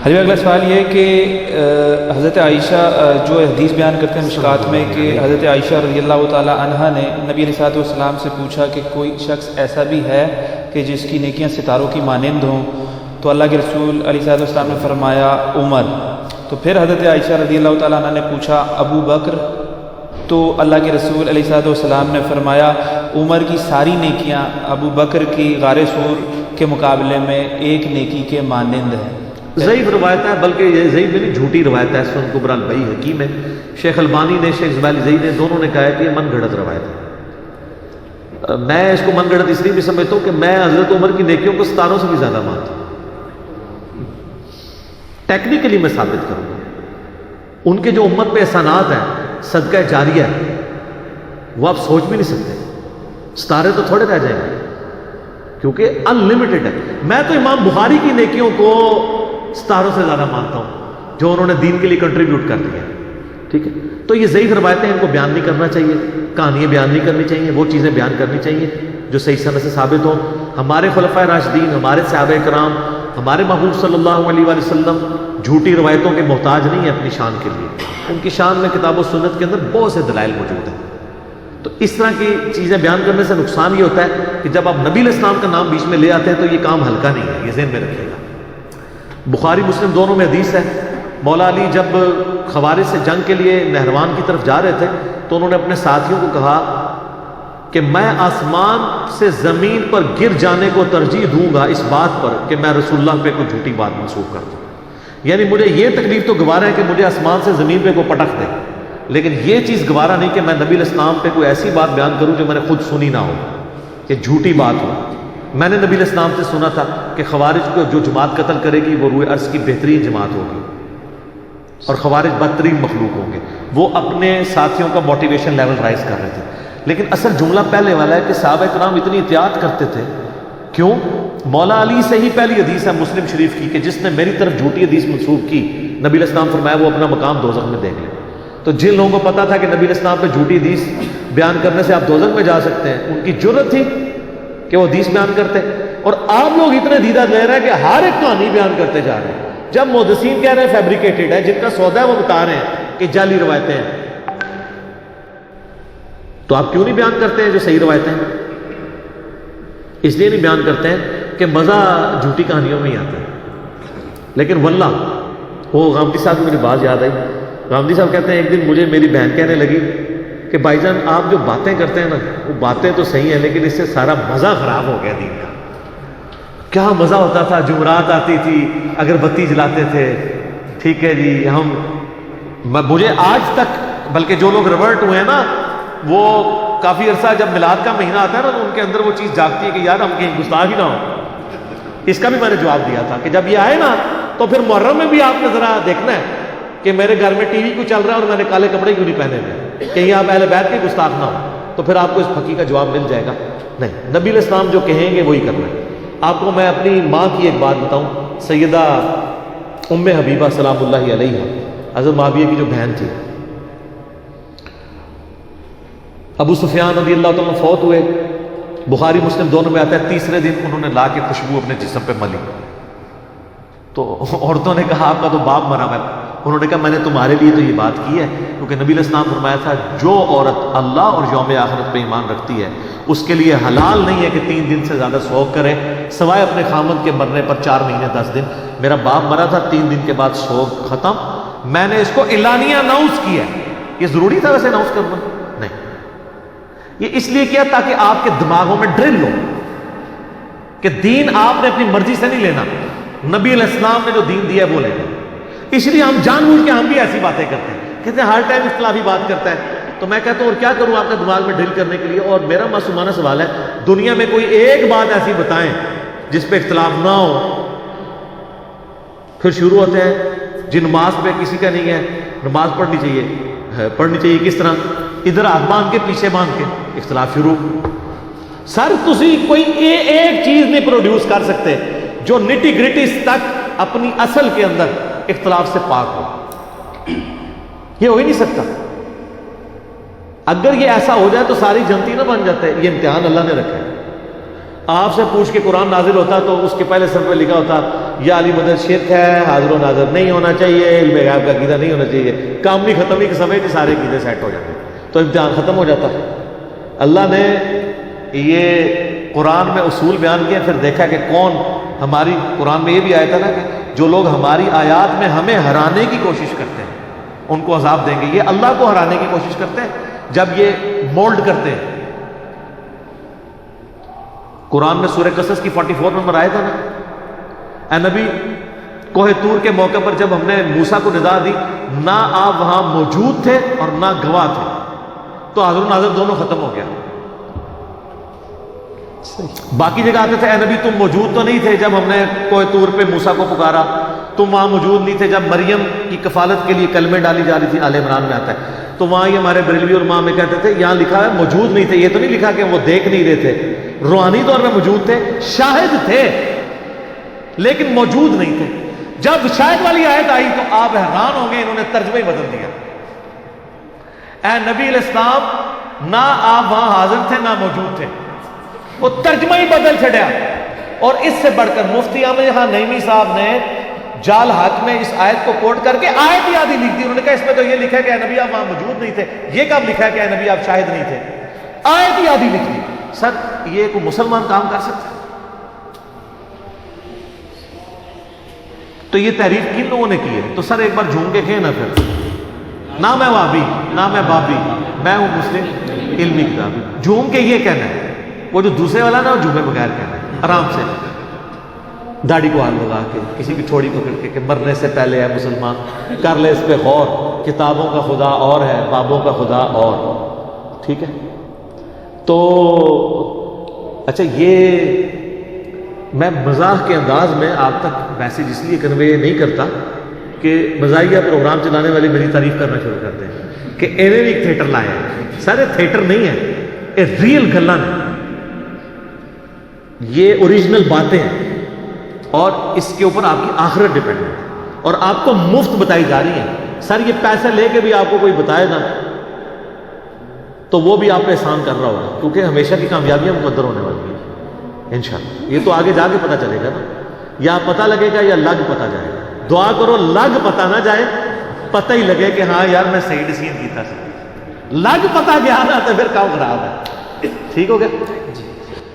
حجی اگلا سوال یہ ہے کہ حضرت عائشہ جو حدیث بیان کرتے ہیں مشکات میں کہ حضرت عائشہ رضی اللہ تعالیٰ عنہا نے نبی علیہ الصلوۃ والسلام سے پوچھا کہ کوئی شخص ایسا بھی ہے کہ جس کی نیکیاں ستاروں کی مانند ہوں، تو اللہ کے رسول علیہ الصلوۃ والسلام نے فرمایا عمر. تو پھر حضرت عائشہ رضی اللہ تعالیٰ عنہ نے پوچھا ابو بکر، تو اللہ کے رسول علیہ الصلوۃ والسلام نے فرمایا عمر کی ساری نیکیاں ابو بکر کی غار ثور کے مقابلے میں ایک نیکی کے مانند ہیں. ضعیف روایت ہے، بلکہ یہ ضعیف نہیں جھوٹی روایت ہے. سنن کبری البیہقی میں شیخ البانی نے، شیخ زبیل زئی نے، دونوں نے کہا ہے کہ یہ من گھڑت روایت ہے. میں اس کو من گھڑت اس لیے بھی سمجھتا ہوں کہ میں حضرت عمر کی نیکیوں کو ستاروں سے بھی زیادہ مانتا ہوں. ٹیکنیکلی میں ثابت کروں گا ان کے جو امت پہ احسانات ہیں، صدقہ جاریہ ہے، وہ آپ سوچ بھی نہیں سکتے. ستارے تو تھوڑے رہ جائیں گے کیونکہ ان لمیٹڈ ہے. میں تو امام بخاری کی نیکیوں کو ستاروں سے زیادہ مانتا ہوں جو انہوں نے دین کے لیے کنٹریبیوٹ کر دیا. ٹھیک ہے، تو یہ ضعیف روایتیں ان کو بیان نہیں کرنا چاہیے، کہانیاں بیان نہیں کرنی چاہیے، وہ چیزیں بیان کرنی چاہیے جو صحیح سند سے ثابت ہوں. ہمارے خلفائے راشدین، ہمارے صحابہ کرام، ہمارے محبوب صلی اللہ علیہ وآلہ وسلم جھوٹی روایتوں کے محتاج نہیں ہیں اپنی شان کے لیے. ان کی شان میں کتاب و سنت کے اندر بہت سے دلائل موجود ہیں. تو اس طرح کی چیزیں بیان کرنے سے نقصان یہ ہوتا ہے کہ جب آپ نبی علیہ السلام کا نام بیچ میں لے آتے ہیں تو یہ کام ہلکا نہیں ہے، یہ ذہن میں رکھیے گا. بخاری مسلم دونوں میں حدیث ہے، مولا علی جب خوارج سے جنگ کے لیے نہروان کی طرف جا رہے تھے تو انہوں نے اپنے ساتھیوں کو کہا کہ میں آسمان سے زمین پر گر جانے کو ترجیح دوں گا اس بات پر کہ میں رسول اللہ پہ کوئی جھوٹی بات منسوخ کر دوں. یعنی مجھے یہ تکلیف تو گوارا ہے کہ مجھے آسمان سے زمین پہ کوئی پٹخ دے، لیکن یہ چیز گوارا نہیں کہ میں نبی علیہ السلام پہ کوئی ایسی بات بیان کروں جو میں نے خود سنی نہ ہو، کہ جھوٹی بات ہو. میں نے نبی علیہ السلام سے سنا تھا کہ خوارج کو جو جماعت قتل کرے گی وہ روئے عرض کی بہترین جماعت ہوگی اور خوارج بدترین مخلوق ہوں گے. وہ اپنے ساتھیوں کا موٹیویشن لیول رائز کر رہے تھے. لیکن اصل جملہ پہلے والا ہے کہ صحابہ کرام اتنی احتیاط کرتے تھے. کیوں؟ مولا علی سے ہی پہلی حدیث ہے مسلم شریف کی کہ جس نے میری طرف جھوٹی حدیث منسوخ کی، نبی علیہ السلام فرمایا وہ اپنا مقام دوزخ میں دیکھ لے. تو جن لوگوں کو پتا تھا کہ نبی علیہ السلام پہ جھوٹی حدیث بیان کرنے سے آپ دوزخ میں جا سکتے ہیں، ان کی جرت تھی کہ وہ حدیث بیان کرتے. اور آپ لوگ اتنے دیدہ لے رہے ہیں کہ ہر ایک کہانی بیان کرتے جا رہے ہیں، جب محدثین کہہ رہے ہیں فیبریکیٹڈ ہے، جن کا سودا ہے وہ بتا رہے ہیں کہ جعلی روایتیں ہیں. تو آپ کیوں نہیں بیان کرتے ہیں جو صحیح روایتیں ہیں؟ اس لیے نہیں بیان کرتے ہیں کہ مزہ جھوٹی کہانیوں میں ہی آتا ہے. لیکن واللہ وہ غامدی صاحب کی میری بات یاد آئی. غامدی صاحب کہتے ہیں ایک دن مجھے میری بہن کہنے لگی کہ بھائی جان آپ جو باتیں کرتے ہیں نا وہ باتیں تو صحیح ہیں لیکن اس سے سارا مزہ خراب ہو گیا دین کا. کیا مزہ ہوتا تھا، جمعرات آتی تھی، اگربتی جلاتے تھے. ٹھیک ہے جی، مجھے آج تک، بلکہ جو لوگ ریورٹ ہوئے ہیں نا وہ کافی عرصہ جب میلاد کا مہینہ آتا ہے نا تو ان کے اندر وہ چیز جاگتی ہے کہ یار ہم کہیں گستاخ ہی نہ ہو. اس کا بھی میں نے جواب دیا تھا کہ جب یہ آئے نا تو پھر محرم میں بھی آپ نے ذرا دیکھنا ہے کہ میرے گھر میں ٹی وی کو چل رہا ہے اور میں نے کالے کپڑے کیوں نہیں پہنے ہوئے، کہیں آپ اہل بیت کے گستاخ نہ ہو. تو پھر آپ کو اس پھکی کا جواب مل جائے گا. نہیں، نبی علیہ السلام جو کہیں گے وہی کرنا ہے. آپ کو میں اپنی ماں کی ایک بات بتاؤں. سیدہ ام حبیبہ سلام اللہ علیہا، حضرت معاویہ کی جو بہن تھی، ابو سفیان رضی اللہ تعالیٰ فوت ہوئے. بخاری مسلم دونوں میں آتا ہے تیسرے دن انہوں نے لا کے خوشبو اپنے جسم پہ ملی. تو عورتوں نے کہا آپ کا تو باپ مرا ہے. انہوں نے کہا میں نے تمہارے لیے تو یہ بات کی ہے کیونکہ نبی علیہ السلام فرمایا تھا جو عورت اللہ اور یوم آخرت پہ ایمان رکھتی ہے اس کے لیے حلال نہیں ہے کہ 3 دن سے زیادہ سوگ کرے سوائے اپنے خامد کے مرنے پر 4 مہینے 10 دن. میرا باپ مرا تھا، 3 دن کے بعد سوگ ختم. میں نے اس کو اعلانیہ اناؤنس کیا. یہ ضروری تھا ویسے اناؤنس کرنا؟ نہیں، یہ اس لیے کیا تاکہ آپ کے دماغوں میں ڈرل ہو کہ دین آپ نے اپنی مرضی سے نہیں لینا، نبی علیہ السلام نے جو دین دیا ہے وہ لینا. اس لیے ہم جان بوجھ کے ہم بھی ایسی باتیں کرتے ہیں، کہتے ہیں ہر ٹائم اختلافی بات کرتا ہے. تو میں کہتا ہوں اور کیا کروں آپ کے دماغ میں ڈرل کرنے کے لیے. اور میرا معصومانہ سوال ہے، دنیا میں کوئی ایک بات ایسی بتائیں جس پہ اختلاف نہ ہو. پھر شروع ہوتے ہیں جی نماز پہ کسی کا نہیں ہے، نماز پڑھنی چاہیے کس طرح؟ ادھر ہاتھ باندھ کے پیچھے باندھ کے. اختلاف شروع. سر تسی کوئی ایک چیز نہیں پروڈیوس کر سکتے جو نٹی گریٹی تک اپنی اصل کے اندر اختلاف سے پاک ہو. یہ ہو ہی نہیں سکتا. اگر یہ ایسا ہو جائے تو ساری جنتی نہ بن جاتے. یہ امتحان اللہ نے رکھا ہے. آپ سے پوچھ کے قرآن نازل ہوتا تو اس کے پہلے صفحے پہ لکھا ہوتا یا علی مدد شرک ہے، حاضر و ناظر نہیں ہونا چاہیے، علم غیب کا عقیدہ نہیں ہونا چاہیے، کام نہیں ختم نہیں سمجھ کے سارے عقیدے سیٹ ہو جاتے تو امتحان ختم ہو جاتا۔ اللہ نے یہ قرآن میں اصول بیان کیا، پھر دیکھا کہ کون ہماری، قرآن میں یہ بھی آیا تھا نا کہ جو لوگ ہماری آیات میں ہمیں ہرانے کی کوشش کرتے ہیں ان کو عذاب دیں گے۔ یہ اللہ کو ہرانے کی کوشش کرتے ہیں جب یہ مولڈ کرتے ہیں۔ قرآن میں سورہ قصص کی 44 نمبر آیا تھا نا، اے نبی کوہ طور کے موقع پر جب ہم نے موسیٰ کو ندا دی، نہ آپ وہاں موجود تھے اور نہ گواہ تھے، تو حاضر و ناظر دونوں ختم ہو گیا۔ باقی جگہ آتے تھے اے نبی تم موجود تو نہیں تھے جب ہم نے کوہ طور پہ موسیٰ کو پکارا، تم وہاں موجود نہیں تھے جب مریم کی کفالت کے لیے کلمے ڈالی جا رہی تھی، آل عمران میں آتا ہے، تو وہاں یہ ہمارے بریلوی اور ماں میں کہتے تھے یہاں لکھا ہے موجود نہیں تھے، یہ تو نہیں لکھا کہ وہ دیکھ نہیں رہے تھے، روحانی طور پہ موجود تھے، شاہد تھے لیکن موجود نہیں تھے۔ جب شاہد والی آیت آئی تو آپ حیران ہوں گے، انہوں نے ترجمہ ہی بدل دیا۔ اے نبی علیہ السلام نہ آپ وہاں حاضر تھے نہ موجود تھے، وہ ترجمہ ہی بدل چھڑیا۔ اور اس سے بڑھ کر مفتی احمد خان نعیمی صاحب نے جال حق میں اس آیت کو کوٹ کر کے آیت ہی آدھی لکھ دی۔ انہوں نے کہا اس میں تو یہ لکھا ہے کہ اے نبی آپ وہاں موجود نہیں تھے، یہ کب لکھا ہے کہ اے نبی آپ شاہد نہیں تھے؟ آیت ہی آدھی لکھ دی۔ سر یہ کوئی مسلمان کام کر سکتا ہے؟ تو یہ تحریف کن لوگوں نے کی ہے؟ تو سر ایک بار جھوم کے کہیں نا، پھر نہ میں وہابی نہ میں بابی، میں ہوں مسلم علمی کتابی، جھوم کے یہ کہنا ہے۔ وہ جو دوسرے والا نا وہ جھومے بغیر کہنا ہے، آرام سے داڑھی کو ہاتھ لگا کے کسی کی ٹھوڑی پکڑ کے کہ مرنے سے پہلے ہے مسلمان، کر لے اس پہ غور، کتابوں کا خدا اور ہے، بابوں کا خدا اور، ٹھیک ہے؟ تو اچھا یہ میں مزاح کے انداز میں آپ تک میسیج اس لیے کنوے نہیں کرتا کہ مزاحیہ پروگرام چلانے والے میری تعریف کرنا شروع کرتے ہیں کہ انہیں بھی ایک تھیٹر لایا ہے۔ سارے تھیٹر نہیں ہے، یہ ریئل گلا ہے، یہ اوریجنل باتیں ہیں اور اس کے اوپر آپ کی آخرت ڈیپینڈ ہے اور آپ کو مفت بتائی جا رہی ہیں۔ سر یہ پیسے لے کے بھی آپ کو کوئی بتائے نا تو وہ بھی آپ پہ احسان کر رہا ہوگا، کیونکہ ہمیشہ کی کامیابیاں مقدر ہونے والی ہیں انشاءاللہ۔ یہ تو آگے جا کے پتہ چلے گا نا، یا پتہ لگے گا یا لگ پتہ جائے گا۔ دعا کرو لگ پتہ نہ جائے، پتہ ہی لگے کہ ہاں یار میں صحیح ڈیسیژن کیتا سی۔ لگ پتہ گیا نا تو پھر کام خراب ہے۔ ٹھیک ہو گیا جی؟